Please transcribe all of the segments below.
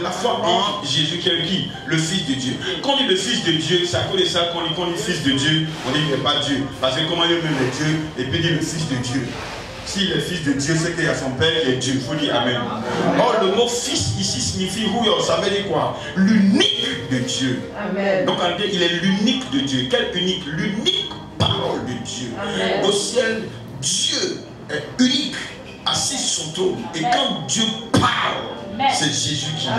La foi en Jésus qui est qui? Le Fils de Dieu. Quand on dit le Fils de Dieu, c'est à cause de ça qu'on dit Fils de Dieu, on dit qu'il n'est pas Dieu. Parce que comment il est même le Dieu et puis il dit le Fils de Dieu. S'il est Fils de Dieu, c'est qu'il y a son Père qui est Dieu. Il faut dire Amen. Or, le mot Fils ici signifie Rouillon. Ça veut dire quoi? L'unique de Dieu. Amen. Donc en réalité, il est l'unique de Dieu. Quel unique? L'unique parole de Dieu. Amen. Au ciel, Dieu est unique, assis sur son trône. Et quand Dieu parle, c'est Jésus qui est.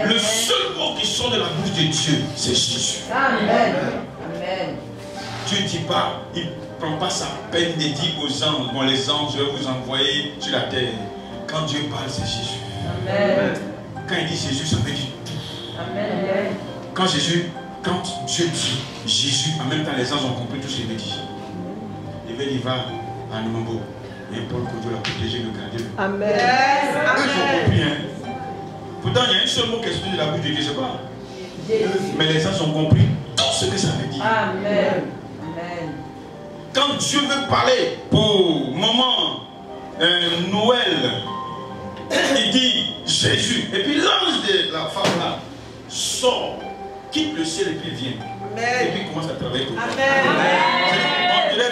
Le seul mot qui sort de la bouche de Dieu, c'est Jésus. Amen. Amen. Dieu ne dit pas, il ne prend pas sa peine de dire aux anges, bon les anges, je vais vous envoyer sur la terre. Quand Dieu parle, c'est Jésus. Amen. Quand il dit Jésus, ça veut dire tout. Amen. Quand Dieu dit Jésus, en même temps les anges ont compris tout ce qu'il veut dire. Il va à Numambo. Et Paul que Dieu l'a protégé, le garder. Amen. Eux, ils ont compris. Hein. Pourtant, il y a un seul mot qui est sorti de la bouche de Dieu, c'est quoi? Mais les gens ont compris tout ce que ça veut dire. Amen. Amen. Quand Dieu veut parler pour maman, Noël, il dit Jésus. Et puis l'ange de la femme là sort, quitte le ciel et puis vient. Amen. Et puis il commence à travailler pour toi.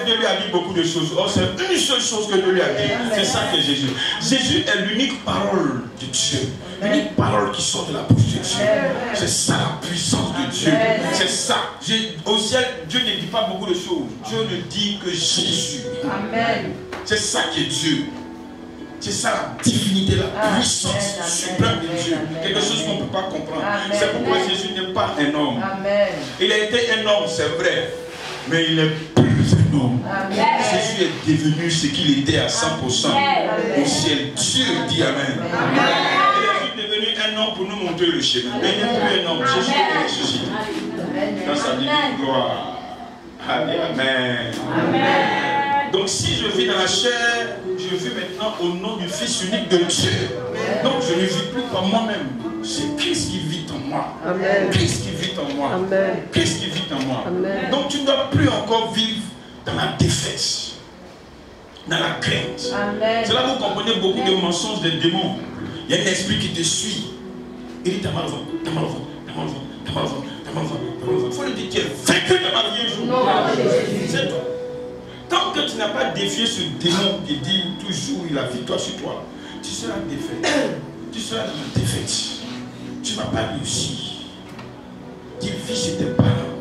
Dieu lui a dit beaucoup de choses. Oh, c'est une seule chose que Dieu lui a dit. C'est ça que Jésus. Jésus est l'unique parole de Dieu. L'unique parole qui sort de la bouche de Dieu. C'est ça la puissance de Dieu. C'est ça. Au ciel, Dieu ne dit pas beaucoup de choses. Dieu ne dit que Jésus. Amen. C'est ça qui est Dieu. C'est ça la divinité, la puissance suprême de Dieu. Quelque chose qu'on ne peut pas comprendre. C'est pourquoi Jésus n'est pas un homme. Il a été un homme, c'est vrai. Mais il est plus un homme. Jésus est devenu ce qu'il était à 100% au ciel. Dieu dit Amen. Il est devenu un homme pour nous montrer le chemin. Mais il n'est plus un homme. Jésus est ressuscité. Dans sa divine gloire. Amen. Donc si je vis dans la chair, je vis maintenant au nom du Fils unique de Dieu. Donc je ne vis plus par moi-même. C'est Christ qui vit en moi. Amen. Christ qui vit en moi. Amen. Christ qui vit en moi. Amen. Donc tu ne dois plus encore vivre dans la défaite, dans la crainte. C'est là que vous comprenez beaucoup de mensonges des démons. Il y a un esprit qui te suit. Il dit t'as mal au ventre, t'as mal au ventre, t'as mal au ventre, t'as mal au ventre, t'as mal au ventre, t'as mal au ventre. Il faut lui dire tu es vaincu dans ma vie un jour. C'est tout. Tant que tu n'as pas défié ce démon qui dit toujours il a victoire sur toi, tu seras défait. Tu seras dans la défaite. Tu ne vas pas réussir. Tu vis chez tes parents.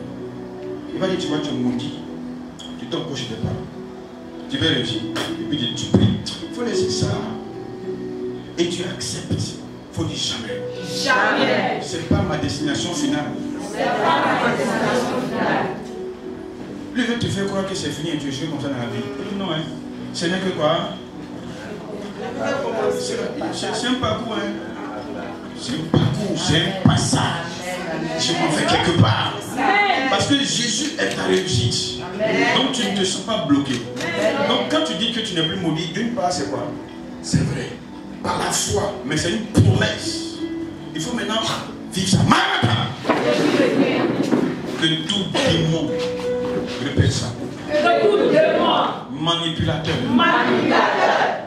Il va dire tu vois tu es maudit. Tu tombes chez tes parents. Tu vas réussir. Et puis tu pries. Il faut laisser ça. Et tu acceptes. Il faut dire jamais. Jamais. Ce n'est pas ma destination finale. Ce n'est pas ma destination finale. Lui veut te faire croire que c'est fini et tu es comme ça dans la vie. Non, hein. Ce n'est que quoi? C'est un parcours, hein. C'est un parcours, c'est un passage. Je m'en vais quelque part. Parce que Jésus est ta réussite. Donc tu ne te sens pas bloqué. Donc quand tu dis que tu n'es plus maudit, d'une part c'est quoi? C'est vrai. Par la foi. Mais c'est une promesse. Il faut maintenant vivre ça. Que tout démon, répète ça. Manipulateur.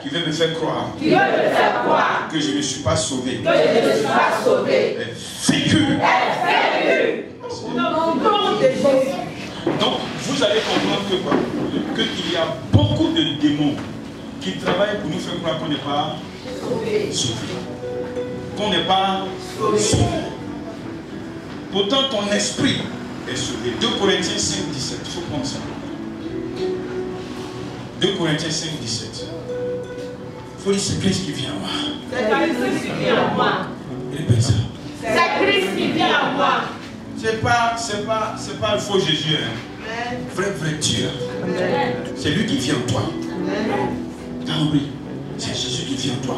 Qui veut me faire croire. Que je ne suis pas sauvé. Est vécu. Donc vous allez comprendre que quoi? Qu'il y a beaucoup de démons qui travaillent pour nous faire croire qu'on n'est pas sauvé. Qu'on n'est pas sauvé. Pourtant ton esprit est sauvé. 2 Corinthiens 5, 17. Il faut prendre ça. 2 Corinthiens 5, 17. Il faut dire c'est Christ qui vient en moi. C'est Christ qui vient en moi. Répète ça. C'est Christ qui vient en moi. C'est pas le faux Jésus. Hein. Vrai Dieu. C'est lui qui vient en toi. T'as compris? C'est Jésus qui vient en toi.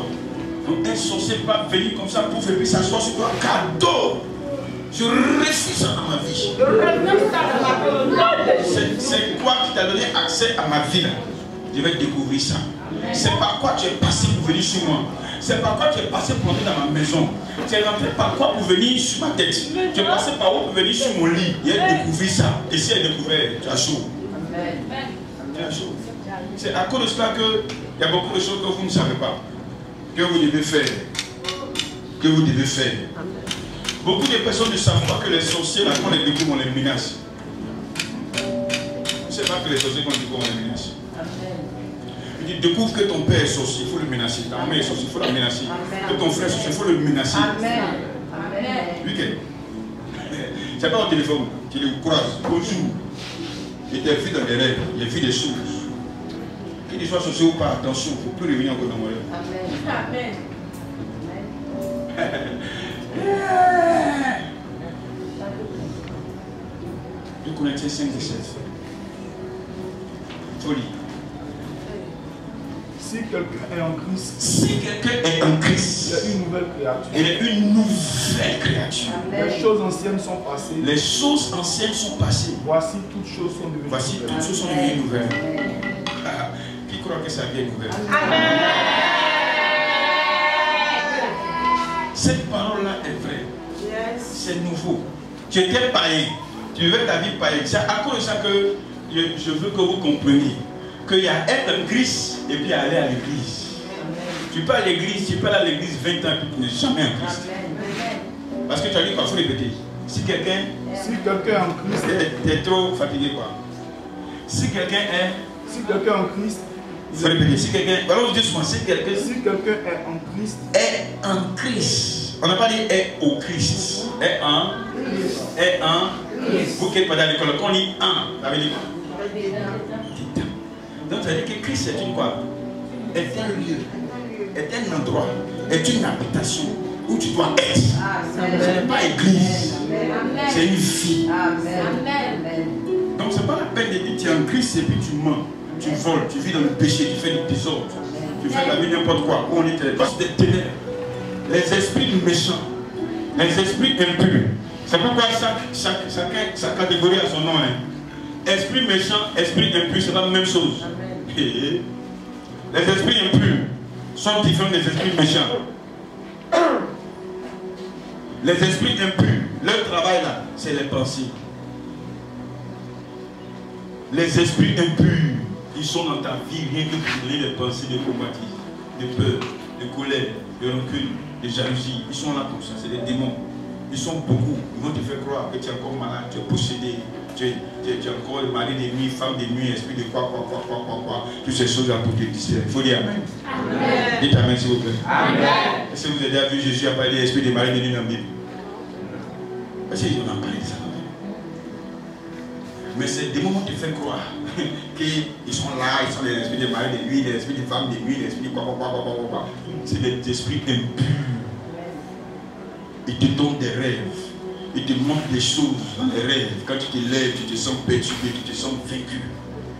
Donc un sorcier ne pas venir comme ça pour faire puis s'asseoir sur toi. Cadeau. Je refuse ça dans ma vie. C'est quoi qui t'a donné accès à ma vie là? Je vais découvrir ça. C'est par quoi tu es passé pour venir sur moi. C'est par quoi tu es passé pour entrer dans ma maison. Tu es rentré par quoi pour venir sur ma tête. Tu es passé par où pour venir sur mon lit. Il a découvert ça. Et si elle a découvert, tu as chaud. Tu as chaud. C'est à cause de cela qu'il y a beaucoup de choses que vous ne savez pas. Que vous devez faire. Que vous devez faire. Beaucoup de personnes ne savent pas que les sorciers, là, quand on les découvre, on les menace. Vous ne savez pas que les sorciers, quand on les découvre, on les menace. Il dit, découvre que ton père est sorcier, il faut le menacer. Ta mère est sorcier, il faut la menacer. Que ton frère est sorcier, il faut le menacer. Lui, c'est pas au téléphone, tu le croises. Bonjour. Il t'a vu dans les rêves, il a vu des choses. Qu'il soit sorcier ou pas, attention, il ne faut plus revenir encore dans mon rêve. Amen. 2 Corinthiens 5, 17. Folie. Si quelqu'un est en Christ, il est une nouvelle créature. Il est une nouvelle créature. Les choses anciennes sont passées. Les choses anciennes sont passées. Voici toutes choses sont devenues Voici nouvelles. toutes choses sont devenues nouvelles. Qui croit que ça vient nouvelle? Amen. Cette parole-là est vraie. Yes. C'est nouveau. Tu étais païen. Tu vivais ta vie païenne. C'est à cause de ça que je veux que vous compreniez qu'il y a être en Christ et puis aller à l'église. Tu peux à l'église, tu peux aller à l'église 20 ans et puis tu n'es jamais en Christ. Parce que tu as dit quoi? Il faut répéter. Si quelqu'un est en Christ, t'es trop fatigué quoi. Si quelqu'un est en Christ, il faut répéter. Si quelqu'un, alors dis-moi, si quelqu'un est en Christ, est en Christ. On n'a pas dit est au Christ. Est en Christ. Vous qui êtes pas dans l'école, quand on dit en, ça veut dire quoi? Donc ça veut dire que Christ est une quoi? Est un lieu, est un endroit, est une habitation où tu dois être. Ce n'est pas église, c'est une vie. Donc c'est pas la peine de dire tu es en Christ et puis tu mens, tu voles, tu vis dans le péché, tu fais du désordre, tu fais la vie n'importe quoi. Où on est des ténèbres, les esprits méchants, les esprits impurs. C'est pourquoi sa catégorie a son nom. Hein. Esprit méchant, esprit impur, c'est pas la même chose. Les esprits impurs sont différents des esprits méchants. Les esprits impurs, leur travail là, c'est les pensées. Les esprits impurs, ils sont dans ta vie, rien que pour donner des pensées de combatif, de peur, de colère, de rancune, de jalousie. Ils sont là comme ça, c'est des démons. Ils sont beaucoup. Ils vont te faire croire que tu es encore malade, tu es possédé, tu es encore mari de nuit, femme de nuit, esprit de quoi. Toutes ces choses-là pour te distraire. Il faut dire Amen. Amen. Dites Amen s'il vous plaît. Amen. Est-ce que vous avez déjà vu Jésus a parlé de l'esprit de mari de nuit dans la Bible? Est-ce qu'on a parlé de ça? Mais ces démons vont te faire croire qu'ils sont là, ils sont les esprits de mari de nuit, les esprits de femme de nuit, les esprits de quoi. C'est des esprits impurs. Ils te donnent des rêves. Ils te montrent des choses dans les rêves. Quand tu te lèves, tu te sens perturbé, tu te sens vaincu.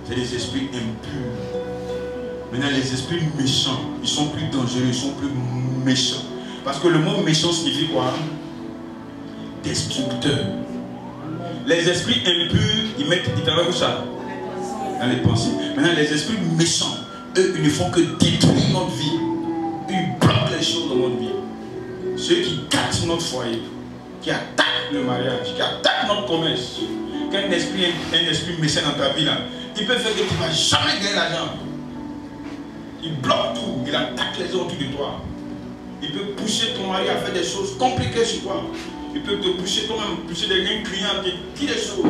C'est des esprits impurs. Maintenant, les esprits méchants, ils sont plus dangereux, ils sont plus méchants. Parce que le mot méchant signifie quoi? Destructeur. Les esprits impurs, ils travaillent où ça? Dans les pensées. Maintenant, les esprits méchants, eux, ils ne font que détruire notre vie. Ils bloquent les choses dans notre vie. Ceux qui gâtent notre foyer, qui attaquent le mariage, qui attaquent notre commerce. Quand un esprit méchant dans ta vie, là, il peut faire que tu ne vas jamais gagner l'argent. Il bloque tout, il attaque les autres autour de toi. Il peut pousser ton mari à faire des choses compliquées sur toi. Il peut te pousser toi-même, pousser des clients à te dire des choses.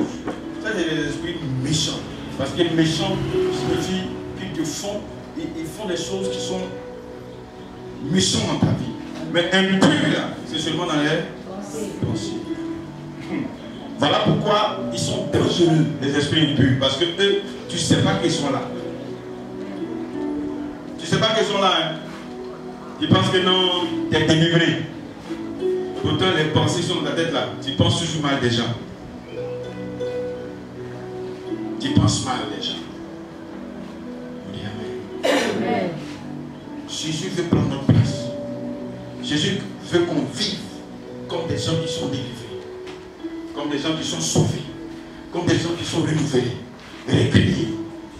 Ça, c'est des esprits méchants. Parce que méchants signifie qu'ils te font, ils font des choses qui sont méchantes dans ta vie. Mais impur, là, c'est seulement dans les pensées. Voilà pourquoi ils sont dangereux, les esprits impurs. Parce que eux, tu ne sais pas qu'ils sont là. Tu ne sais pas qu'ils sont là. Hein? Ils pensent que non, tu es délivré. Pourtant, les pensées sont dans ta tête là. Tu penses toujours mal des gens. Tu penses mal des gens. On dit Amen. Amen. Jésus veut prendre notre place. Jésus veut qu'on vive comme des gens qui sont délivrés. Comme des gens qui sont sauvés. Comme des gens qui sont renouvelés. Récréés.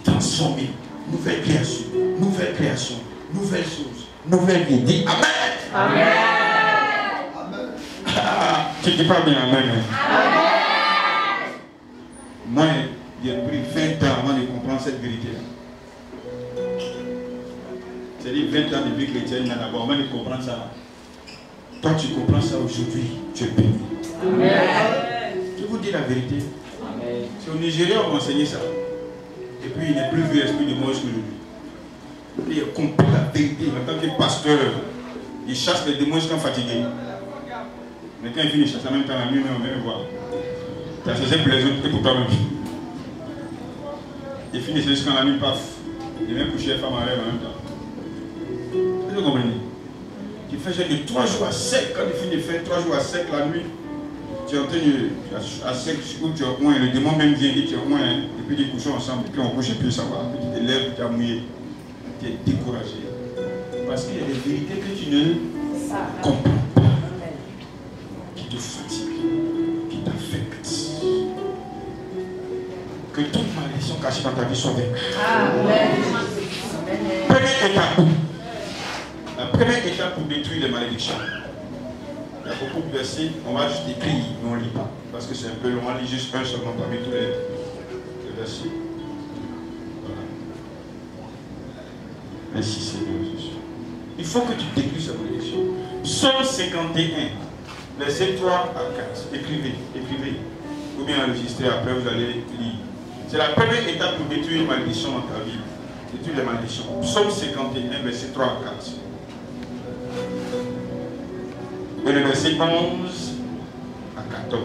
Transformés. Nouvelle création. Nouvelle création. Nouvelle chose. Nouvelle vie. Dis Amen. Amen. Tu ne dis pas bien Amen. Amen. Moi, j'ai pris 20 ans avant de comprendre cette vérité-là. C'est-à-dire 20 ans de vie chrétienne, d'abord, avant de comprendre ça. Toi, tu comprends ça aujourd'hui, tu es béni. Amen. Je vous dis la vérité. C'est au Nigeria on m'a enseigné ça. Et puis il n'est plus vu l'esprit de Moïse qu'aujourd'hui. Il a compris la vérité. En tant que pasteur, il chasse les démons jusqu'à fatigué. Mais quand il finit de chasser en même temps la nuit, on vient voir. Tu as cherché pour les autres et pour toi-même. Il finit jusqu'à la nuit, paf. Il vient coucher les femmes en rêve en même temps. Vous comprenez? Tu fais genre de 3 jours à sec. Quand il finit de faire 3 jours à sec la nuit, tu es en train de à sec, où tu es au moins, le démon même vient et tu es au moins, et puis ils couchent ensemble, et puis on couche et puis ça va, puis tu te lèves, tu es mouillé, tu es découragé. Parce qu'il y a des vérités que tu ne comprends pas, qui te fatiguent, qui t'affectent. Que toute malédiction cachée dans ta vie soit vaincue. Amen. Première étape. La première étape pour détruire les malédictions. Il y a beaucoup de versets, on va juste écrire, mais on ne lit pas. Parce que c'est un peu long, on lit juste un seulement parmi tous les versets. Voilà. Merci Seigneur Jésus. Il faut que tu détruises cette malédiction. Psaume 51, verset 3 à 4. Écrivez. Ou bien enregistrez, après vous allez lire. C'est la première étape pour détruire une malédiction dans ta vie. Détruire les malédictions. Psaume 51, verset 3 à 4. Et le verset 11 à 14.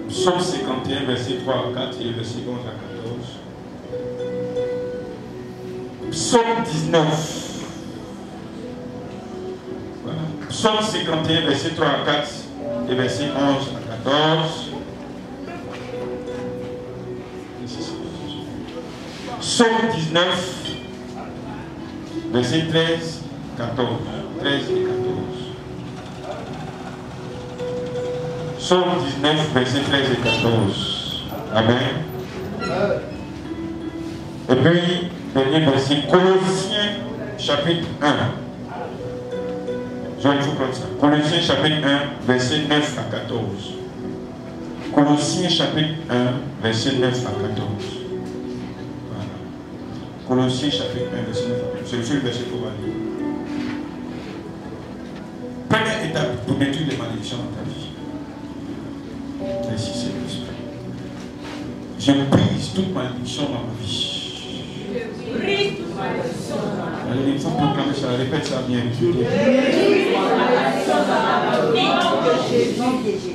Psaume 51, verset 3 à 4 et le verset 11 à 14. Psaume 19. Voilà. Psaume 51, verset 3 à 4 et verset 11 à 14. Psaume 19, verset 13, 14. 13 et 14. Psaume 19, verset 13 et 14. Amen. Et puis, dernier verset, Colossiens, chapitre 1. Je vais vous prendre ça. Colossiens, chapitre 1, verset 9 à 14. Colossiens, chapitre 1, verset 9 à 14. Voilà. Colossiens, chapitre 1, verset 9 à 14. C'est le seul verset qu'on va lire. Première étape pour détruire les malédictions dans ta vie. Merci Seigneur. Je brise toute malédiction dans ma vie. Je brise toute malédiction dans ma vie. Allez, il faut proclamer ça, répète ça bien.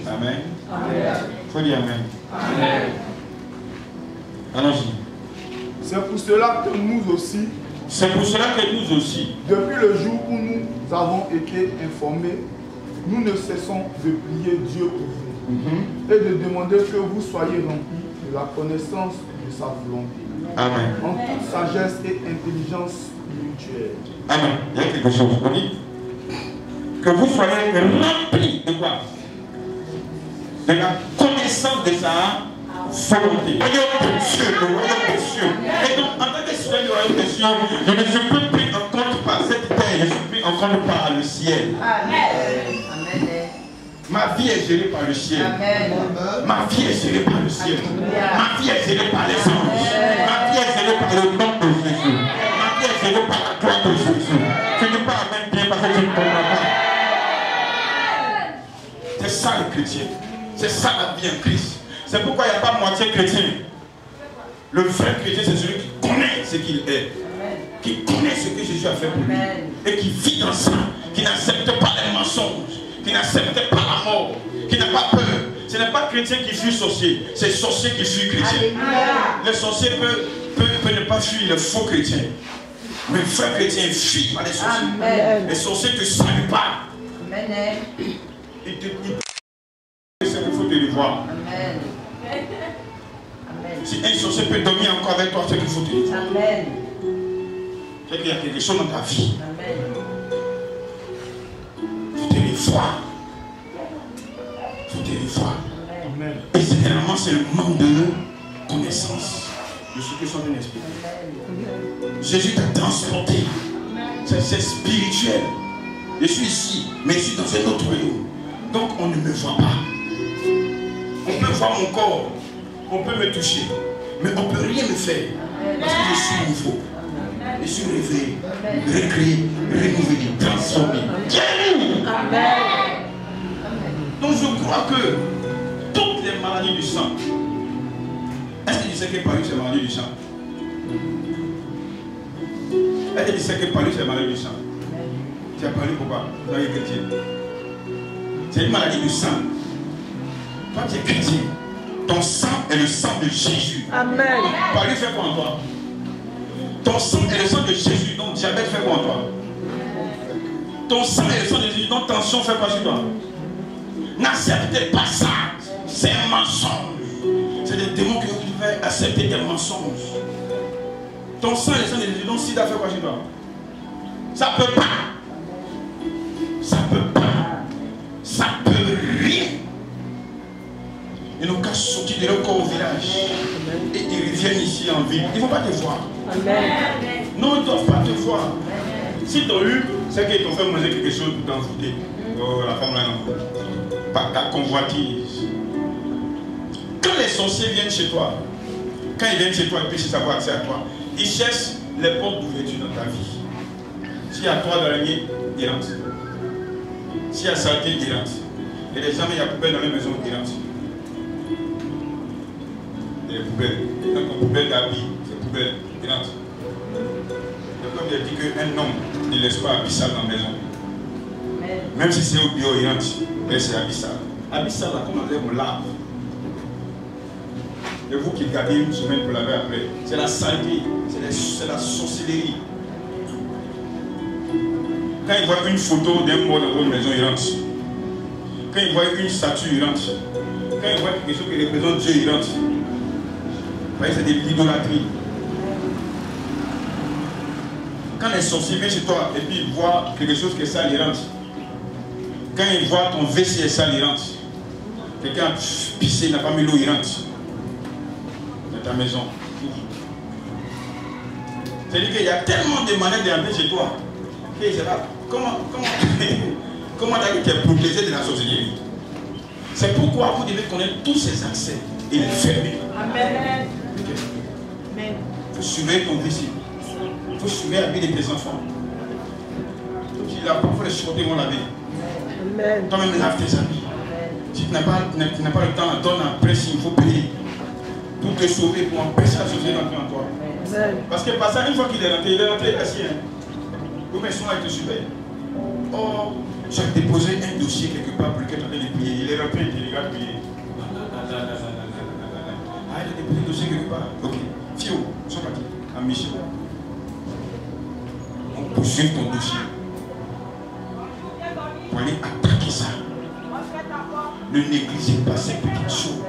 Amen. Il faut dire Amen. Amen. Allons-y. C'est pour cela que nous aussi, C'est pour cela que nous aussi, depuis le jour où nous avons été informés, nous ne cessons de prier Dieu pour vous et de demander que vous soyez remplis de la connaissance de sa volonté, Amen. en toute sagesse et intelligence spirituelle. Amen. Il y a quelque chose. On dit que vous soyez remplis de quoi? De la connaissance de sa volonté. Royaume des cieux, le royaume des cieux. Et donc, en tant que citoyen du royaume des cieux, je ne suis plus pris en compte par cette terre, je suis pris en compte par le ciel. Amen. Ma vie est gérée par le ciel. Ma vie est gérée par le ciel. Ma vie est gérée par les anges. Ma vie est gérée par le nom de Jésus. Ma vie est gérée par la gloire de Jésus. Tu ne dis pas Amen bien parce que tu ne comprends pas. C'est ça le chrétien. C'est ça la vie en Christ. C'est pourquoi il n'y a pas moitié chrétien. Le vrai chrétien, c'est celui qui connaît ce qu'il est. Qui connaît ce que Jésus a fait pour lui. Et qui vit dans ça. Qui n'accepte pas les mensonges. Qui n'accepte pas la mort. qui n'a pas peur. Ce n'est pas chrétien qui fuit sorcier, c'est sorcier qui fuit chrétien. Le sorcier peut ne pas fuir le faux chrétien. Mais le vrai chrétien fuit par les sorciers. Amen. Les sorciers ne te saluent pas. Amen. Ils te disent c'est qu'il faut te le voir. Amen. Si un sorcier peut dormir encore avec toi, c'est qu'il faut te le voir. Amen. C'est qu'il y a quelque chose dans ta vie. Amen. Il faut te le voir. Il faut te le voir. Amen. Et généralement, c'est le manque de connaissance de ce que sont un esprit. Jésus t'a transporté. C'est spirituel. Je suis ici, mais je suis dans un autre royaume. Donc on ne me voit pas. On peut voir mon corps, on peut me toucher, mais on ne peut rien me faire. Parce que je suis nouveau. Je suis réveillé, recréé, renouvelé, transformé. Amen. Donc je crois que toutes les maladies du sang. Est-ce que tu sais que par lui c'est maladie du sang? Est-ce que tu sais que par lui c'est maladie du sang? Tu as parlé pourquoi? Dans les chrétiens. C'est une maladie du sang. Toi tu es chrétien. Ton sang est le sang de Jésus. Amen. Par lui fait quoi en toi? Ton sang est le sang de Jésus. Donc diabète fait quoi en toi? Ton sang est le sang de Jésus. Donc tension fait quoi sur toi? N'acceptez pas ça. C'est un mensonge. C'est des démons qui vous font accepter des mensonges. Ton sang est le sang de Jésus. Donc sida fait quoi sur toi? Ça ne peut pas. Ça ne peut pas. Ça ne peut rien. Ils n'ont qu'à sortir de leur corps au village. Et ils reviennent ici en ville. Ils ne vont pas te voir. Amen. Non, ils ne doivent pas te voir. Si tu as eu, c'est qu'ils t'ont fait manger quelque chose pour t'envoûter. Oh, la femme là, non. Par ta convoitise. Quand les sorciers viennent chez toi, quand ils viennent chez toi et puis ils avoir accès à toi, ils cherchent les portes d'ouverture dans ta vie. S'il y a trois d'araignée, ils rentrent. S'il y a saleté, ils rentrent. Et les gens, il y a poubelle dans les maisons, ils rentrent. Les poubelles. Et quand on poubelle d'habits, c'est poubelle, ils rentrent. Et comme il a dit qu'un homme ne laisse pas abyssal dans la maison. Même si c'est au bio, il rentre. Mais c'est abyssal. Abyssal, là, comme on lave. Et vous qui gardez une semaine pour laver après, c'est la saleté, c'est la sorcellerie. Quand ils voient une photo d'un mort dans votre maison, ils rentrent. Quand ils voient une statue, ils rentrent. Quand ils voient quelque chose qui représente Dieu, ils rentrent. Vous voyez, c'est de l'idolâtrie. Quand les sorciers viennent chez toi et puis ils voient quelque chose qui est sale, ils rentrent. Quand ils voient ton WC est sale, ils rentrent. Quelqu'un a pissé, il n'a pas mis l'eau, il rentre. Dans ta maison. C'est-à-dire qu'il y a tellement de manières d'entrer chez toi. Que je sais pas, comment tu es protégé de la sorcellerie? C'est pourquoi vous devez connaître tous ces accès et les fermer. Amen. Okay. Il faut surveiller ton WC. Il faut surveiller la vie de tes enfants. Il a parfois les supporter vont laver. Amen. Toi-même lave tes habits. Si tu n'as pas le temps, donne un prix, il faut payer. Pour te sauver, pour empêcher la sorcellerie d'entrer en toi. Amen. Parce que par ça, une fois qu'il est rentré, il est assis. Oui, mais souvent, il te surveille. Oh, j'ai déposé un dossier quelque part pour lequel tu es en train de prier. Il est rentré, il regarde prier. Ah, il a déposé un dossier quelque part. Ok. Fio, sont partis. À Michel. On poursuit ton dossier. Pour aller attaquer ça. Ne négligez pas ces petites choses.